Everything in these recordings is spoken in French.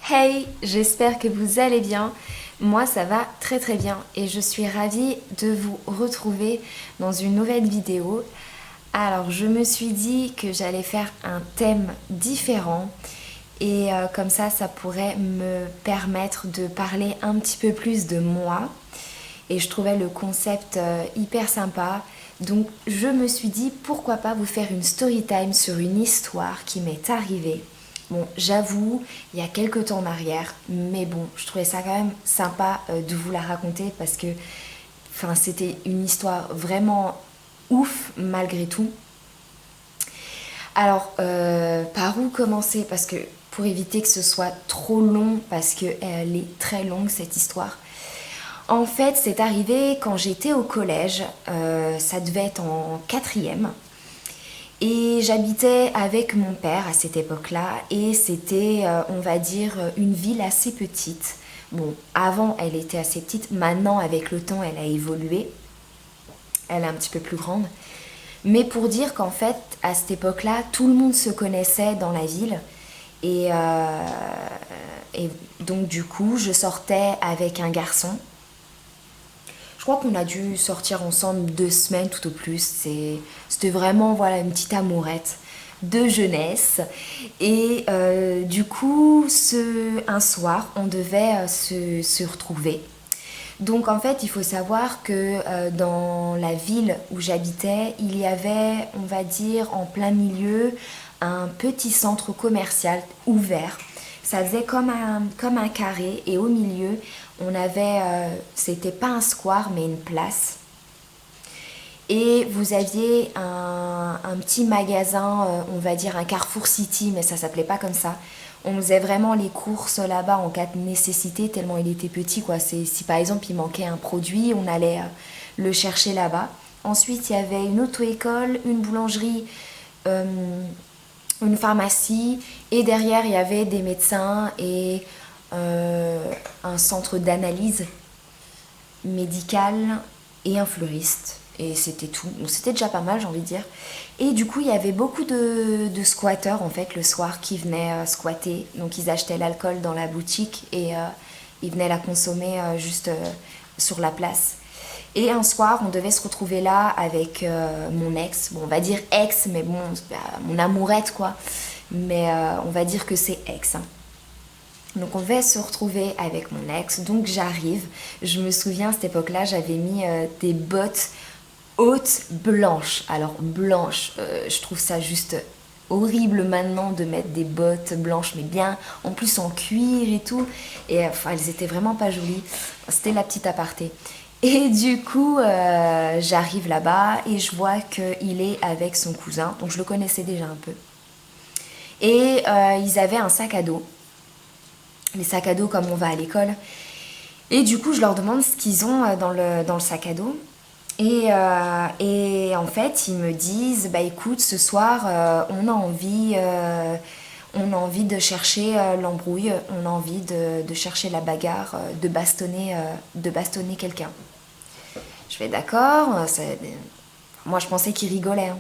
Hey, j'espère que vous allez bien. Moi, ça va très très bien et je suis ravie de vous retrouver dans une nouvelle vidéo. Alors, je me suis dit que j'allais faire un thème différent et comme ça pourrait me permettre de parler un petit peu plus de moi. Et je trouvais le concept hyper sympa. Donc, je me suis dit pourquoi pas vous faire une story time sur une histoire qui m'est arrivée. Bon, j'avoue, il y a quelques temps en arrière, mais bon, je trouvais ça quand même sympa de vous la raconter parce que c'était une histoire vraiment ouf malgré tout. Alors, par où commencer? Parce que pour éviter que ce soit trop long, parce qu'elle est très longue cette histoire. En fait, c'est arrivé quand j'étais au collège, ça devait être en quatrième. Et j'habitais avec mon père à cette époque-là et c'était, on va dire, une ville assez petite. Bon, avant elle était assez petite, maintenant avec le temps elle a évolué, elle est un petit peu plus grande. Mais pour dire qu'en fait, à cette époque-là, tout le monde se connaissait dans la ville. Et, euh, et donc du coup, je sortais avec un garçon. Je crois qu'on a dû sortir ensemble 2 semaines tout au plus. C'était vraiment voilà, une petite amourette de jeunesse. Et du coup, un soir, on devait se retrouver. Donc en fait, il faut savoir que dans la ville où j'habitais, il y avait, on va dire, en plein milieu, un petit centre commercial ouvert. Ça faisait comme un carré et au milieu, on avait, c'était pas un square mais une place. Et vous aviez un petit magasin, on va dire un Carrefour City, mais ça s'appelait pas comme ça. On faisait vraiment les courses là-bas en cas de nécessité, tellement il était petit, quoi. Si par exemple il manquait un produit, on allait le chercher là-bas. Ensuite, il y avait une auto-école, une boulangerie, euh, une pharmacie, et derrière, il y avait des médecins et un centre d'analyse médicale et un fleuriste. Et c'était tout. Donc c'était déjà pas mal, j'ai envie de dire. Et du coup, il y avait beaucoup de squatteurs, en fait, le soir, qui venaient squatter. Donc ils achetaient l'alcool dans la boutique et ils venaient la consommer juste sur la place. Et un soir, on devait se retrouver là avec mon ex. Bon, on va dire ex, mais bon, mon amourette, quoi. Mais on va dire que c'est ex, hein. Donc on devait se retrouver avec mon ex, donc j'arrive. Je me souviens à cette époque-là, j'avais mis des bottes hautes blanches. Alors blanches, je trouve ça juste horrible maintenant de mettre des bottes blanches, mais bien en plus en cuir et tout. Et enfin, elles étaient vraiment pas jolies. C'était la petite aparté. Et du coup, j'arrive là-bas et je vois qu'il est avec son cousin, donc je le connaissais déjà un peu. Et ils avaient un sac à dos, les sacs à dos comme on va à l'école. Et du coup, je leur demande ce qu'ils ont dans le sac à dos. Et en fait, ils me disent, bah écoute, ce soir, on a envie de chercher l'embrouille, on a envie de chercher la bagarre, de bastonner quelqu'un. Je fais d'accord, moi je pensais qu'ils rigolaient, hein.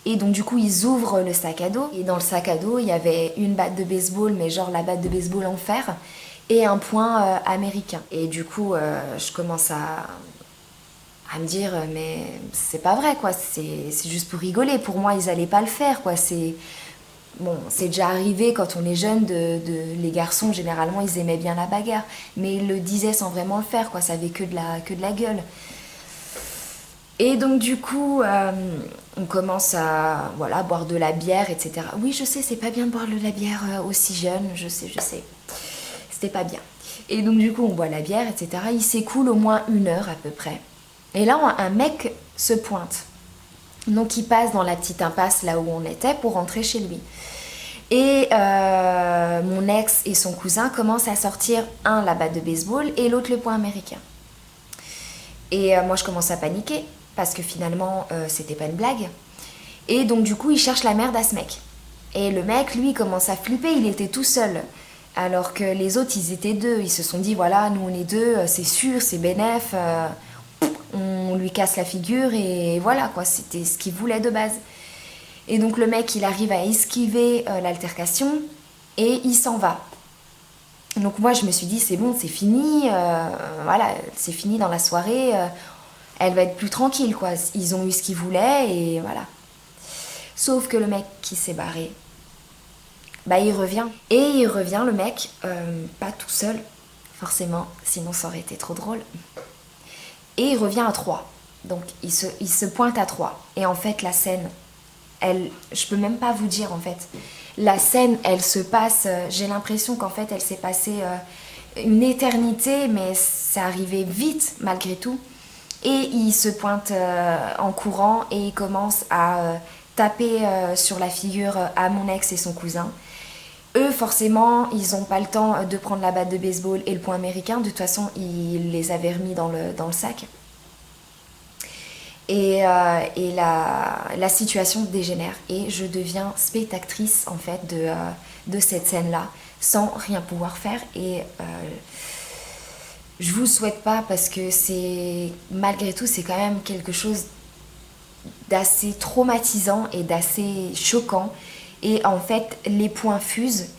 Et donc du coup ils ouvrent le sac à dos et dans le sac à dos il y avait une batte de baseball mais genre la batte de baseball en fer et un poing américain. Et du coup je commence à me dire mais c'est pas vrai quoi, c'est juste pour rigoler. Pour moi ils allaient pas le faire quoi, bon, c'est déjà arrivé quand on est jeune, les garçons généralement ils aimaient bien la bagarre, mais ils le disaient sans vraiment le faire quoi, ça avait que de la gueule. Et donc du coup, on commence à voilà, boire de la bière, etc. Oui, je sais, c'est pas bien de boire de la bière aussi jeune, je sais, je sais. C'était pas bien. Et donc du coup, on boit la bière, etc. Il s'écoule au moins 1 heure à peu près. Et là, un mec se pointe. Donc il passe dans la petite impasse là où on était pour rentrer chez lui. Et mon ex et son cousin commencent à sortir un la batte de baseball et l'autre le poing américain. Et moi je commence à paniquer parce que finalement c'était pas une blague. Et donc du coup il cherche la merde à ce mec. Et le mec lui commence à flipper, il était tout seul. Alors que les autres ils étaient deux, ils se sont dit voilà nous on est deux, c'est sûr, c'est bénef, on lui casse la figure et voilà quoi, c'était ce qu'il voulait de base. Et donc le mec il arrive à esquiver l'altercation et il s'en va. Donc moi je me suis dit c'est bon, c'est fini, voilà, c'est fini dans la soirée, elle va être plus tranquille quoi. Ils ont eu ce qu'ils voulaient et voilà. Sauf que le mec qui s'est barré, bah il revient. Et il revient le mec, pas tout seul, forcément, sinon ça aurait été trop drôle. Et il revient à 3. Donc il se pointe à 3. Et en fait la scène, je peux même pas vous dire en fait. La scène, elle se passe, j'ai l'impression qu'en fait elle s'est passée une éternité, mais ça arrivait vite malgré tout. Et il se pointe en courant et il commence à taper sur la figure à mon ex et son cousin. Eux, forcément, ils n'ont pas le temps de prendre la batte de baseball et le poing américain. De toute façon, il les avait remis dans le sac. Et la situation dégénère. Et je deviens spectatrice, en fait, de cette scène-là, sans rien pouvoir faire. Et je vous le souhaite pas parce que malgré tout, c'est quand même quelque chose d'assez traumatisant et d'assez choquant. Et en fait, les points fusent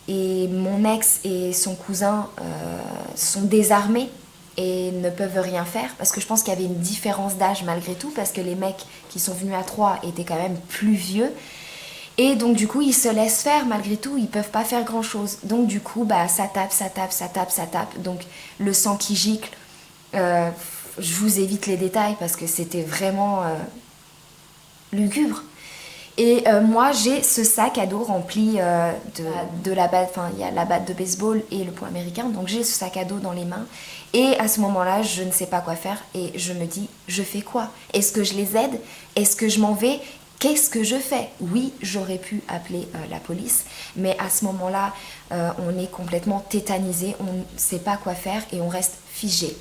et mon ex et son cousin sont désarmés et ne peuvent rien faire parce que je pense qu'il y avait une différence d'âge malgré tout parce que les mecs qui sont venus à 3 étaient quand même plus vieux. Et donc du coup, ils se laissent faire malgré tout, ils peuvent pas faire grand chose. Donc du coup, bah, ça tape. Donc le sang qui gicle, je vous évite les détails parce que c'était vraiment lugubre. Et moi, j'ai ce sac à dos rempli de la batte, enfin, il y a la batte de baseball et le poing américain, donc j'ai ce sac à dos dans les mains. Et à ce moment-là, je ne sais pas quoi faire et je me dis, je fais quoi? Est-ce que je les aide? Est-ce que je m'en vais? Qu'est-ce que je fais? Oui, j'aurais pu appeler la police, mais à ce moment-là, on est complètement tétanisé, on ne sait pas quoi faire et on reste figé.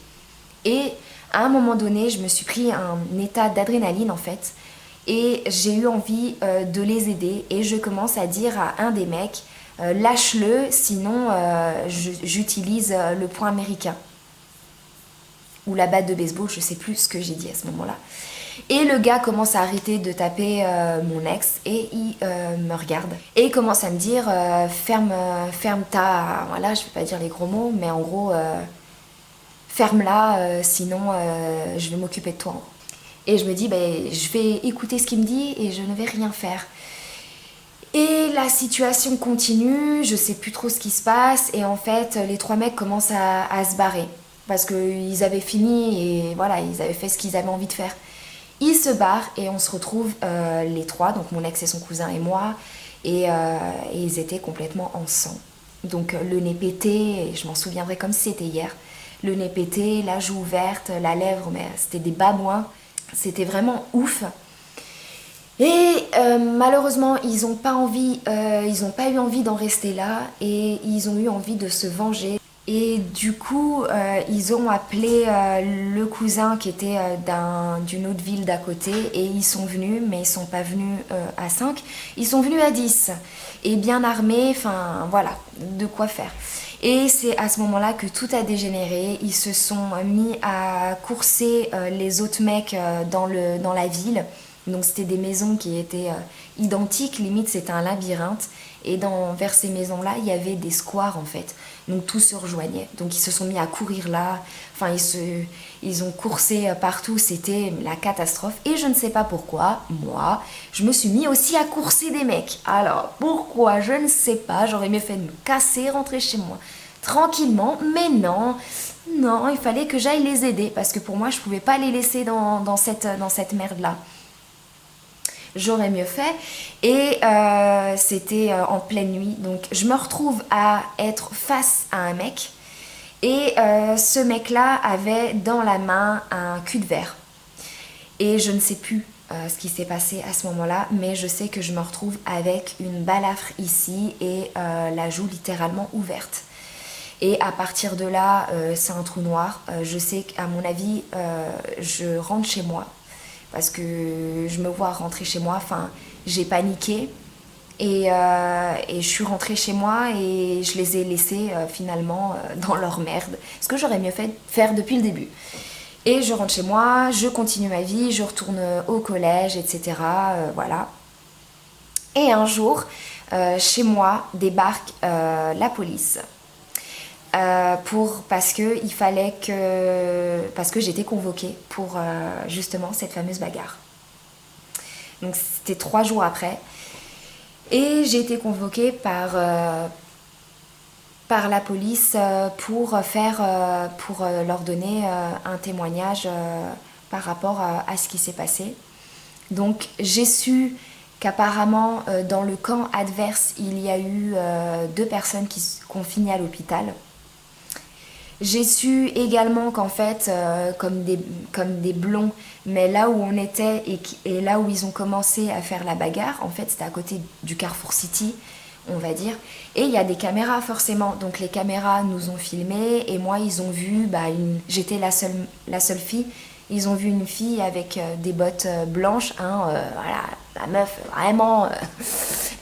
Et à un moment donné, je me suis pris un état d'adrénaline en fait. Et j'ai eu envie de les aider et je commence à dire à un des mecs lâche-le, sinon j'utilise le poing américain ou la batte de baseball, je sais plus ce que j'ai dit à ce moment-là. Et le gars commence à arrêter de taper mon ex et il me regarde et il commence à me dire ferme ta, voilà, je vais pas dire les gros mots, mais en gros ferme-la, sinon je vais m'occuper de toi en gros. Et je me dis, je vais écouter ce qu'il me dit et je ne vais rien faire. Et la situation continue, je sais plus trop ce qui se passe. Et en fait, les 3 mecs commencent à se barrer. Parce qu'ils avaient fini et voilà, ils avaient fait ce qu'ils avaient envie de faire. Ils se barrent et on se retrouve les 3, donc mon ex et son cousin et moi. Et ils étaient complètement en sang. Donc le nez pété, et je m'en souviendrai comme si c'était hier. Le nez pété, la joue ouverte, la lèvre, mais c'était des babouins. C'était vraiment ouf. Et malheureusement, ils n'ont pas eu envie d'en rester là et ils ont eu envie de se venger. Et du coup, ils ont appelé le cousin qui était d'une autre ville d'à côté et ils sont venus, mais ils sont pas venus à 5, ils sont venus à 10. Et bien armés, enfin voilà, de quoi faire. Et c'est à ce moment-là que tout a dégénéré. Ils se sont mis à courser les autres mecs dans la ville. Donc c'était des maisons qui étaient identiques, limite c'était un labyrinthe. Et vers ces maisons-là, il y avait des squares en fait. Donc tout se rejoignait. Donc ils se sont mis à courir là. Enfin, ils ont coursé partout. C'était la catastrophe. Et je ne sais pas pourquoi, moi, je me suis mis aussi à courser des mecs. Alors, pourquoi? Je ne sais pas. J'aurais mieux fait de me casser, rentrer chez moi tranquillement. Mais non, il fallait que j'aille les aider. Parce que pour moi, je ne pouvais pas les laisser dans cette merde-là. J'aurais mieux fait. Et c'était en pleine nuit. Donc je me retrouve à être face à un mec. Et ce mec-là avait dans la main un cul de verre. Et je ne sais plus ce qui s'est passé à ce moment-là. Mais je sais que je me retrouve avec une balafre ici et la joue littéralement ouverte. Et à partir de là, c'est un trou noir. Je sais qu'à mon avis, je rentre chez moi. Parce que je me vois rentrer chez moi, enfin j'ai paniqué et je suis rentrée chez moi et je les ai laissés finalement dans leur merde. Ce que j'aurais mieux fait faire depuis le début. Et je rentre chez moi, je continue ma vie, je retourne au collège, etc. Voilà. Et un jour, chez moi débarque la police. parce que j'étais convoquée pour justement cette fameuse bagarre. Donc c'était 3 jours après. Et j'ai été convoquée par la police pour leur donner un témoignage par rapport à ce qui s'est passé. Donc j'ai su qu'apparemment dans le camp adverse, il y a eu 2 personnes qui ont fini à l'hôpital. J'ai su également qu'en fait, comme des blonds, mais là où on était et là où ils ont commencé à faire la bagarre, en fait c'était à côté du Carrefour City, on va dire. Et il y a des caméras forcément, donc les caméras nous ont filmés et moi ils ont vu, j'étais la seule fille, ils ont vu une fille avec des bottes blanches, voilà, la meuf vraiment,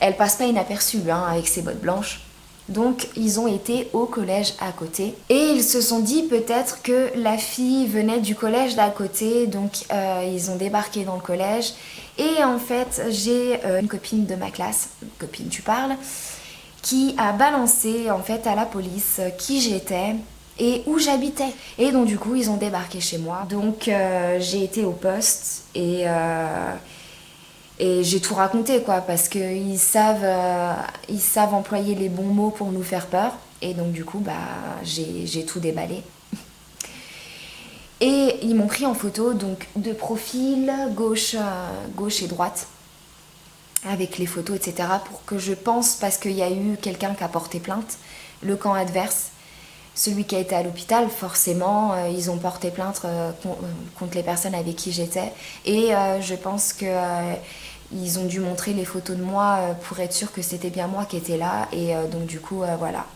elle passe pas inaperçue avec ses bottes blanches. Donc ils ont été au collège à côté et ils se sont dit peut-être que la fille venait du collège d'à côté, donc ils ont débarqué dans le collège. Et en fait j'ai une copine de ma classe, copine tu parles, qui a balancé en fait à la police qui j'étais et où j'habitais. Et donc du coup ils ont débarqué chez moi, donc j'ai été au poste et j'ai tout raconté quoi, parce qu'ils savent employer les bons mots pour nous faire peur. Et donc du coup j'ai tout déballé. Et ils m'ont pris en photo, donc de profil, gauche et droite, avec les photos, etc. pour que je pense, parce qu'il y a eu quelqu'un qui a porté plainte, le camp adverse, celui qui a été à l'hôpital, forcément, ils ont porté plainte contre les personnes avec qui j'étais. Et je pense que ils ont dû montrer les photos de moi pour être sûr que c'était bien moi qui étais là. Et donc du coup, voilà.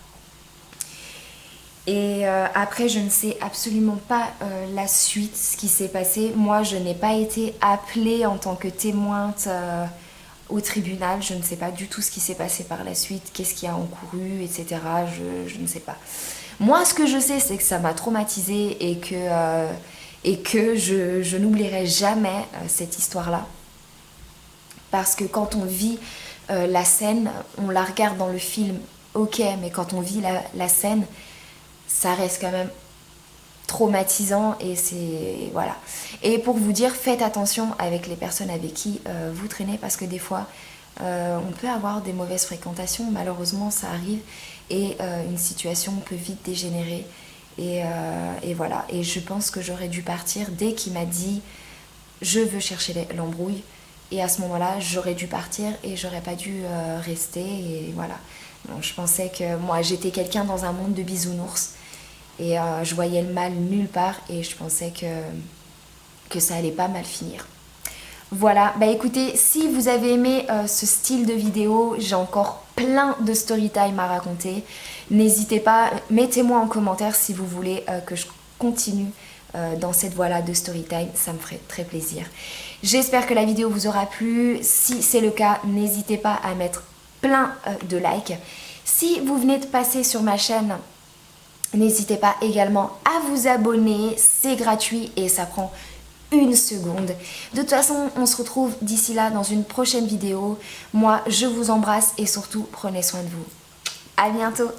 Et après, je ne sais absolument pas la suite, ce qui s'est passé. Moi, je n'ai pas été appelée en tant que témoin au tribunal. Je ne sais pas du tout ce qui s'est passé par la suite, qu'est-ce qui a encouru, etc. Je ne sais pas. Moi, ce que je sais, c'est que ça m'a traumatisée et que je n'oublierai jamais cette histoire-là. Parce que quand on vit la scène, on la regarde dans le film, ok, mais quand on vit la scène, ça reste quand même traumatisant et c'est... voilà. Et pour vous dire, faites attention avec les personnes avec qui vous traînez, parce que des fois, on peut avoir des mauvaises fréquentations, malheureusement ça arrive, et une situation peut vite dégénérer. Et voilà. Et je pense que j'aurais dû partir dès qu'il m'a dit « je veux chercher l'embrouille ». Et à ce moment-là, j'aurais dû partir et j'aurais pas dû rester. Et voilà. Donc, je pensais que moi, j'étais quelqu'un dans un monde de bisounours. Et je voyais le mal nulle part. Et je pensais que ça allait pas mal finir. Voilà. Bah écoutez, si vous avez aimé ce style de vidéo, j'ai encore plein de story time à raconter. N'hésitez pas, mettez-moi en commentaire si vous voulez que je continue dans cette voie-là de story time, ça me ferait très plaisir. J'espère que la vidéo vous aura plu. Si c'est le cas, n'hésitez pas à mettre plein de likes. Si vous venez de passer sur ma chaîne, n'hésitez pas également à vous abonner. C'est gratuit et ça prend 1 seconde. De toute façon, on se retrouve d'ici là dans une prochaine vidéo. Moi, je vous embrasse et surtout, prenez soin de vous. À bientôt!